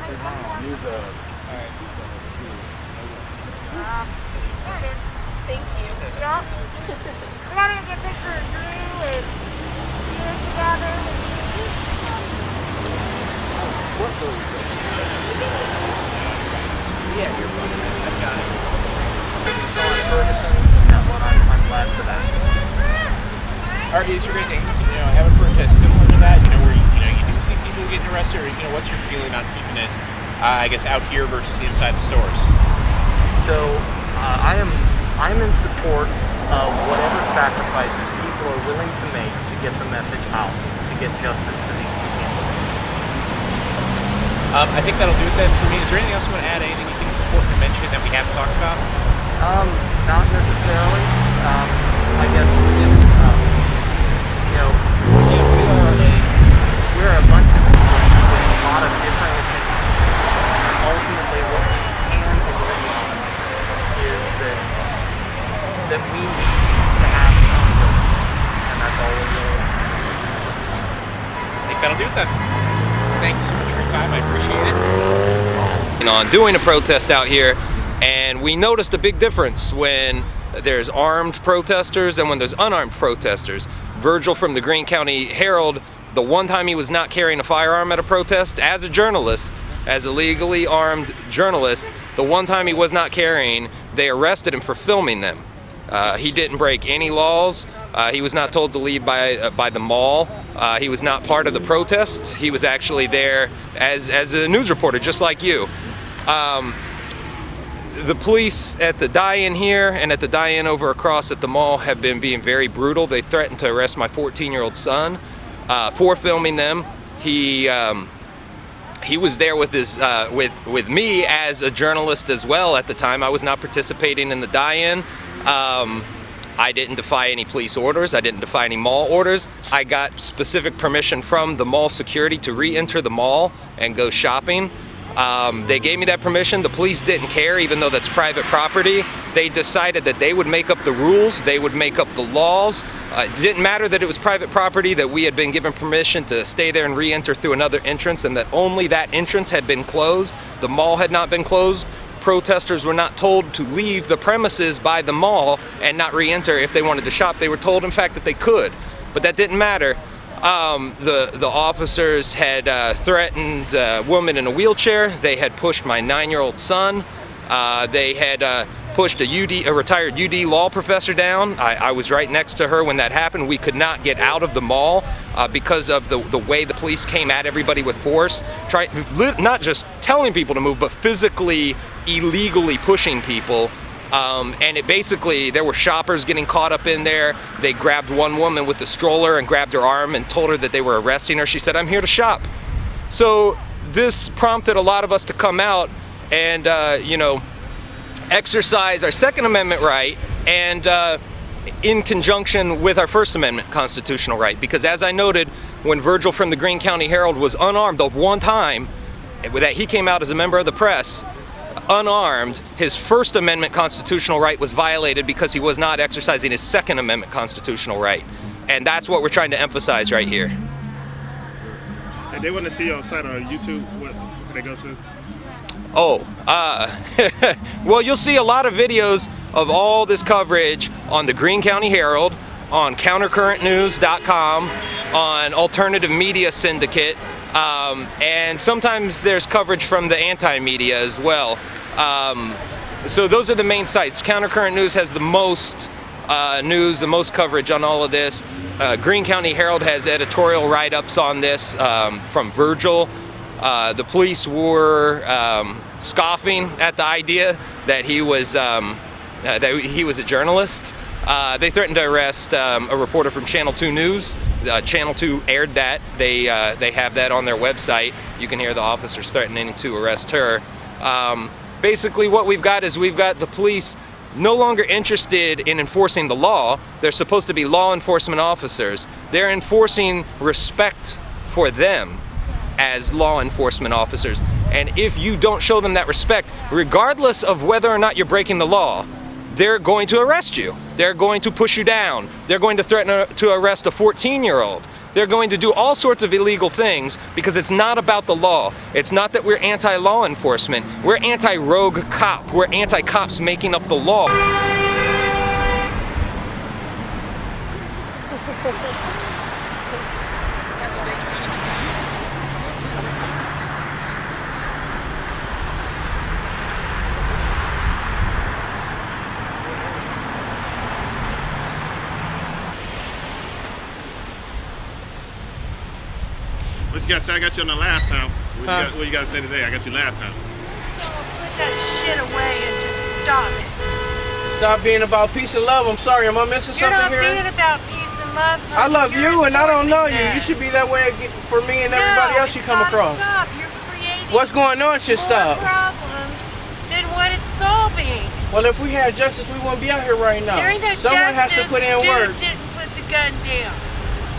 Thank you. Yeah. We gotta get a picture of Drew and you together. Yeah, you're fine. I've got it. You saw in Ferguson? No, I'm glad for that. Are you suggesting, have a protest similar to that? Where you do see people getting arrested, or what's your feeling on keeping it, I guess, out here versus inside the stores? So I'm in support of whatever sacrifices people are willing to make to get the message out, to get justice for these people. I think that'll do it then for me. Is there anything else you want to add? Anything you think is important to mention that we haven't talked about? Not necessarily. I guess we're a bunch of people with a lot of different opinions. And ultimately, what we can agree on is that we need to have accountability, and that's all we're doing. I think that'll do it then. Thank you so much for your time. I appreciate it. On doing a protest out here, and we noticed a big difference when there's armed protesters and when there's unarmed protesters. Virgil from the Greene County Herald, the one time he was not carrying a firearm at a protest, as a journalist, as a legally armed journalist, the one time he was not carrying, they arrested him for filming them. He didn't break any laws. He was not told to leave by the mall. He was not part of the protest. He was actually there as a news reporter, just like you. The police at the die-in here and at the die-in over across at the mall have been being very brutal. They threatened to arrest my 14-year-old son for filming them. He was there with his with me as a journalist as well at the time. I was not participating in the die-in. I didn't defy any police orders. I didn't defy any mall orders. I got specific permission from the mall security to re-enter the mall and go shopping. They gave me that permission. The police didn't care, even though that's private property. They decided that they would make up the rules, they would make up the laws. It didn't matter that it was private property, that we had been given permission to stay there and re-enter through another entrance, and that only that entrance had been closed. The mall had not been closed. Protesters were not told to leave the premises by the mall and not re-enter if they wanted to shop. They were told, in fact, that they could, but that didn't matter. The officers had threatened a woman in a wheelchair. They had pushed my 9-year-old son. They had pushed a retired UD law professor down. I was right next to her when that happened. We could not get out of the mall because of the way the police came at everybody with force, not just telling people to move, but physically, illegally pushing people. And it basically, there were shoppers getting caught up in there. They grabbed one woman with the stroller and grabbed her arm and told her that they were arresting her. She said, "I'm here to shop." So this prompted a lot of us to come out and, exercise our Second Amendment right, and in conjunction with our First Amendment constitutional right. Because as I noted, when Virgil from the Greene County Herald was unarmed the one time that he came out as a member of the press, unarmed, his First Amendment constitutional right was violated because he was not exercising his Second Amendment constitutional right. And that's what we're trying to emphasize right here. And they want to see you on site or YouTube, what can they go to? Well, you'll see a lot of videos of all this coverage on the Greene County Herald, on countercurrentnews.com, on Alternative Media Syndicate, and sometimes there's coverage from the anti-media as well. So those are the main sites. Countercurrent News has the most news, the most coverage on all of this. Greene County Herald has editorial write-ups on this from Virgil. The police were scoffing at the idea that he was a journalist. They threatened to arrest a reporter from Channel 2 News. Channel 2 aired that. They have that on their website. You can hear the officers threatening to arrest her. Basically what we've got is the police no longer interested in enforcing the law. They're supposed to be law enforcement officers. They're enforcing respect for them as law enforcement officers. And if you don't show them that respect, regardless of whether or not you're breaking the law, they're going to arrest you. They're going to push you down. They're going to threaten to arrest a 14-year-old. They're going to do all sorts of illegal things because it's not about the law. It's not that we're anti-law enforcement. We're anti-rogue cop. We're anti-cops making up the law. What you got to say? I got you on the last time. What you got to say today? I got you last time. Put that shit away and just stop it. Stop being about peace and love. I'm sorry, am I missing You're something not here? being about peace and love. Honey. I love You're you and I don't know you. enforcing You that. should be that way for me and everybody else you come it's gotta across. Stop. You're creating What's going on should more stop. problems than what it's solving. Well, if we had justice, we wouldn't be out here right now. There ain't no Someone has justice. to put in Dude work. didn't put the gun down.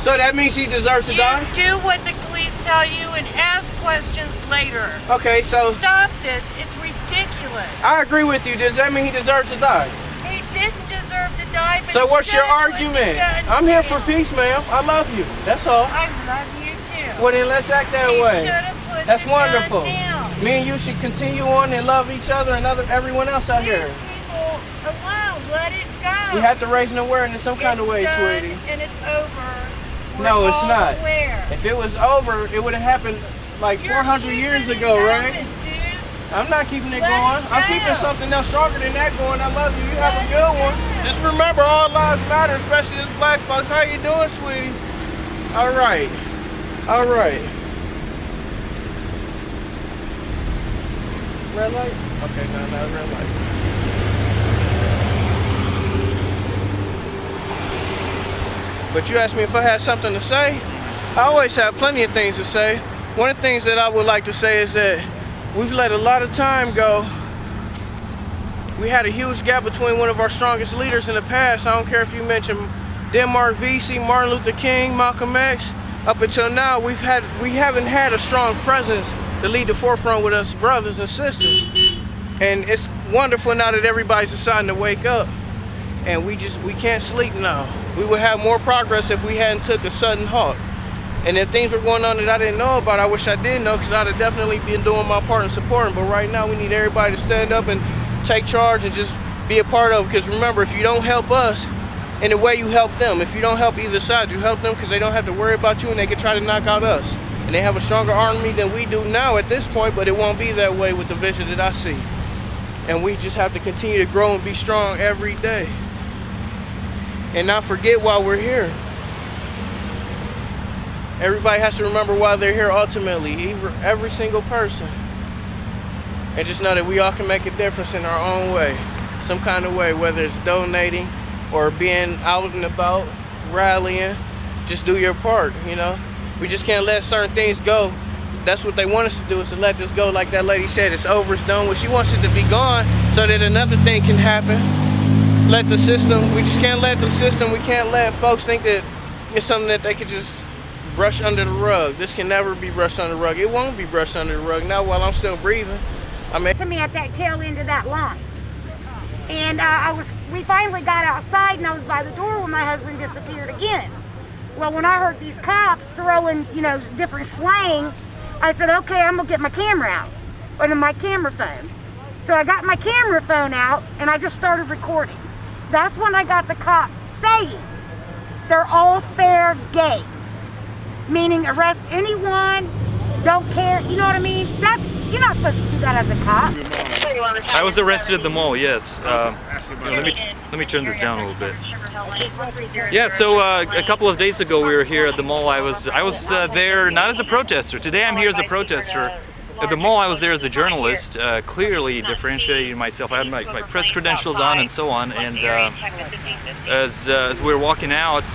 So that means he deserves to You die? do what the police tell you and ask questions later. Okay, so Stop this. It's ridiculous. I agree with you. Does that mean he deserves to die? He didn't deserve to die, but So he what's your should've put the argument? gun I'm here for down. peace, ma'am. I love you. That's all. I love you too. Well, then let's act that He way. should've put That's the gun wonderful. down. Me and you should continue on and love each other and everyone else out here. Leave people alone. Let it go. We have to raise an awareness some kind of way, It's done, sweetie. and it's over. We're No, it's all not. aware. If it was over, it would have happened like You're 400 years keeping it ago, going, right? dude. I'm not keeping it Let going. it I'm go. keeping something else stronger than that going. I love you. You have a Let good it one. go. Just remember, all lives matter, especially us black folks. How you doing, sweetie? All right. All right. Red light? Okay, no, red light. But you asked me if I had something to say. I always have plenty of things to say. One of the things that I would like to say is that we've let a lot of time go. We had a huge gap between one of our strongest leaders in the past. I don't care if you mention Denmark Vesey, Martin Luther King, Malcolm X. Up until now, we haven't had a strong presence to lead the forefront with us brothers and sisters. And it's wonderful now that everybody's deciding to wake up. And we can't sleep now. We would have more progress if we hadn't took a sudden halt. And if things were going on that I didn't know about, I wish I did know, because I'd have definitely been doing my part in supporting. But right now we need everybody to stand up and take charge and just be a part of it. Because remember, if you don't help us, in a way you help them. If you don't help either side, you help them, because they don't have to worry about you and they can try to knock out us. And they have a stronger army than we do now at this point, but it won't be that way with the vision that I see. And we just have to continue to grow and be strong every day. And not forget why we're here. Everybody has to remember why they're here ultimately, every single person. And just know that we all can make a difference in our own way, some kind of way, whether it's donating or being out and about, rallying. Just do your part, you know? We just can't let certain things go. That's what they want us to do, is to let this go. Like that lady said, it's over, it's done. Well, she wants it to be gone so that another thing can happen. Let the system, we just can't let the system, we can't let folks think that it's something that they could just brush under the rug. This can never be brushed under the rug. It won't be brushed under the rug, not while I'm still breathing. I mean, To me at that tail end of that line. And we finally got outside, and I was by the door when my husband disappeared again. Well, when I heard these cops throwing, different slang, I said, okay, I'm gonna get my camera out, or my camera phone. So I got my camera phone out, and I just started recording. That's when I got the cops saying, they're all fair game. Meaning arrest anyone, don't care, you know what I mean? You're not supposed to do that as a cop. I was arrested at the mall, yes. Ask about Let me turn this down a little bit. Yeah, so a couple of days ago we were here at the mall. I was there not as a protester. Today I'm here as a protester. At the mall I was there as a journalist, clearly differentiating myself. I had my press credentials on and so on. And as we were walking out,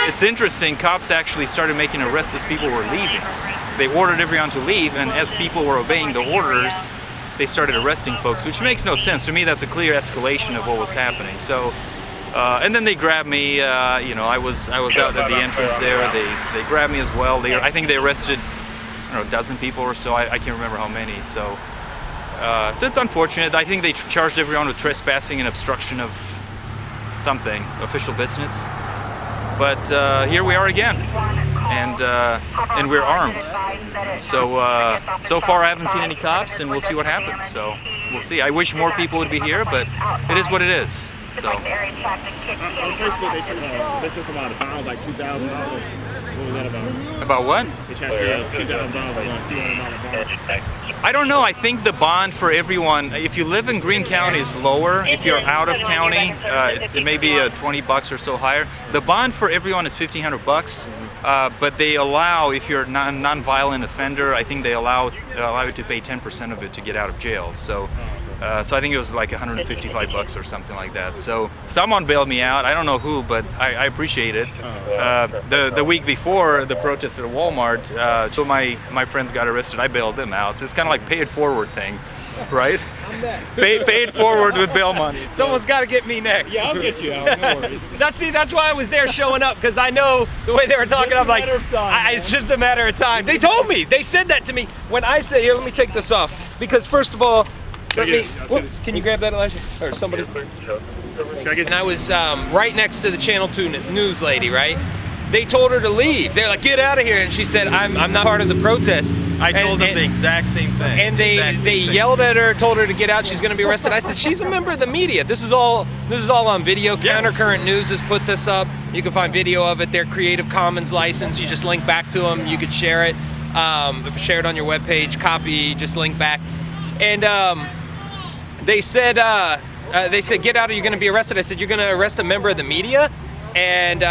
it's interesting. Cops actually started making arrests as people were leaving. They ordered everyone to leave, and as people were obeying the orders, they started arresting folks, which makes no sense. To me, that's a clear escalation of what was happening. So, and then they grabbed me. I was out at the entrance there. They grabbed me as well. I think they arrested, a dozen people or so. I can't remember how many. So it's unfortunate. I think they charged everyone with trespassing and obstruction of something, official business. But here we are again, and we're armed. So so far I haven't seen any cops, and we'll see what happens. So we'll see. I wish more people would be here, but it is what it is. So. On Facebook, they said something about a bond like $2,000. What was that about? About what? They tried to say $2,000 $200 bond. I don't know. I think the bond for everyone, if you live in Greene County, is lower. If you're out of county, it may be $20 or so higher. The bond for everyone is $1,500, but they allow, if you're a non-violent offender, I think they allow you to pay 10% of it to get out of jail. So I think it was like $155 or something like that. So someone bailed me out. I don't know who, but I appreciate it. The week before the protest at Walmart, so my friends got arrested. I bailed them out. So it's kind of like pay it forward thing, right? Pay it forward with bail money. So. Someone's got to get me next. Yeah, I'll get you out. No worries. That's why I was there showing up, because I know the way they were talking. I'm like, it's just a matter of time. They told me. They said that to me when I said, here, let me take this off, because first of all. Whoops, can you grab that, Elijah? Or somebody? And I was right next to the Channel 2 news lady, right? They told her to leave. They're like, get out of here. And she said, I'm not part of the protest. I told them the exact same thing. And they yelled at her, told her to get out. She's going to be arrested. I said, she's a member of the media. This is all on video. Yeah. Countercurrent News has put this up. You can find video of it. They're Creative Commons license. You just link back to them. You could share it. Share it on your webpage. Copy. Just link back. And they said, get out or you're going to be arrested. I said, you're going to arrest a member of the media? And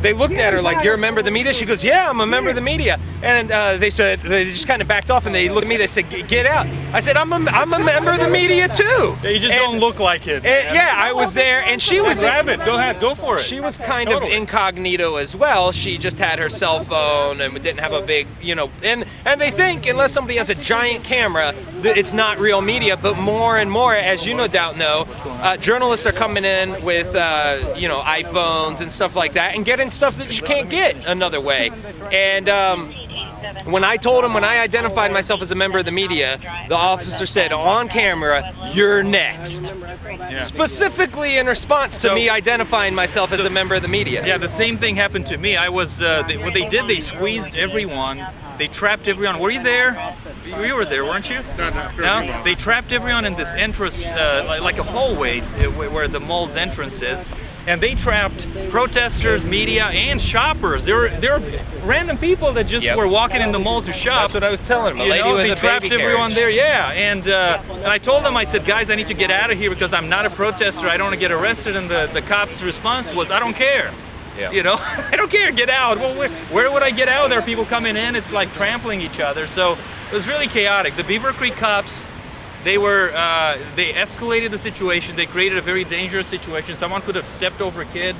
they looked at her like, you're a member of the media? She goes, yeah, I'm a member of the media. And they said, they just kind of backed off, and they looked at me, they said, get out. I said, I'm a member of the media too. Yeah, you just don't look like it. Yeah, I was there, and she was... Grab it, go ahead, go for it. She was kind of incognito as well. She just had her cell phone and didn't have a big, and they think, unless somebody has a giant camera, it's not real media, but more and more, as you no doubt know, journalists are coming in with, iPhones and stuff like that, and getting stuff that you can't get another way. And when I identified myself as a member of the media, the officer said on camera, you're next. Yeah. Specifically in response to me identifying myself as a member of the media. Yeah, the same thing happened to me. I was, what they did, they squeezed everyone. They trapped everyone. Were you there? You were there, weren't you? No? They trapped everyone in this entrance, like a hallway where the mall's entrance is. And they trapped protesters, media, and shoppers. There were random people that just were walking in the mall to shop. That's what I was telling them. They trapped everyone there, yeah. And I told them, I said, guys, I need to get out of here because I'm not a protester. I don't want to get arrested. And the cop's response was, I don't care. Yeah. I don't care, get out. Well, where would I get out? There are people coming in, it's like trampling each other. So it was really chaotic. The Beavercreek cops, they escalated the situation. They created a very dangerous situation. Someone could have stepped over a kid,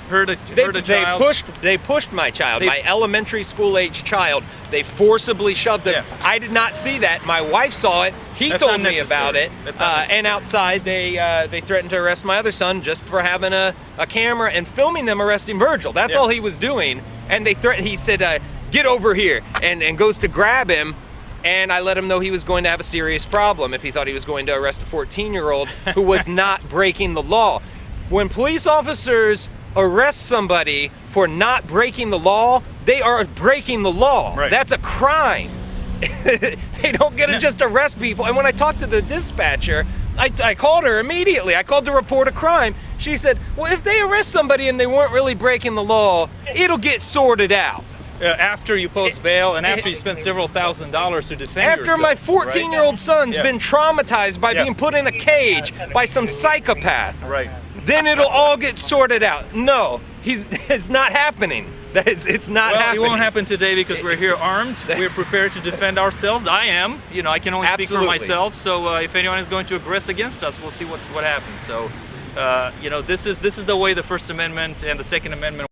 hurt a child. They pushed my child, my elementary school age child. They forcibly shoved him. Yeah. I did not see that. My wife saw it. He told me about it. And outside, they threatened to arrest my other son just for having a camera and filming them arresting Virgil. That's all he was doing. And he said, get over here, and goes to grab him. And I let him know he was going to have a serious problem if he thought he was going to arrest a 14-year-old who was not breaking the law. When police officers arrest somebody for not breaking the law, they are breaking the law. Right. That's a crime. They don't get to just arrest people. And when I talked to the dispatcher, I called her immediately. I called to report a crime. She said, well, if they arrest somebody and they weren't really breaking the law, it'll get sorted out. After you post bail and after you spend several $1,000s to defend yourself. After my 14-year-old son's been traumatized by being put in a cage by some psychopath. Right. Then it'll all get sorted out. No, it's not happening. It's not happening. It won't happen today because we're here armed. We're prepared to defend ourselves. I am. I can only speak for myself. So if anyone is going to aggress against us, we'll see what happens. So, this is the way the First Amendment and the Second Amendment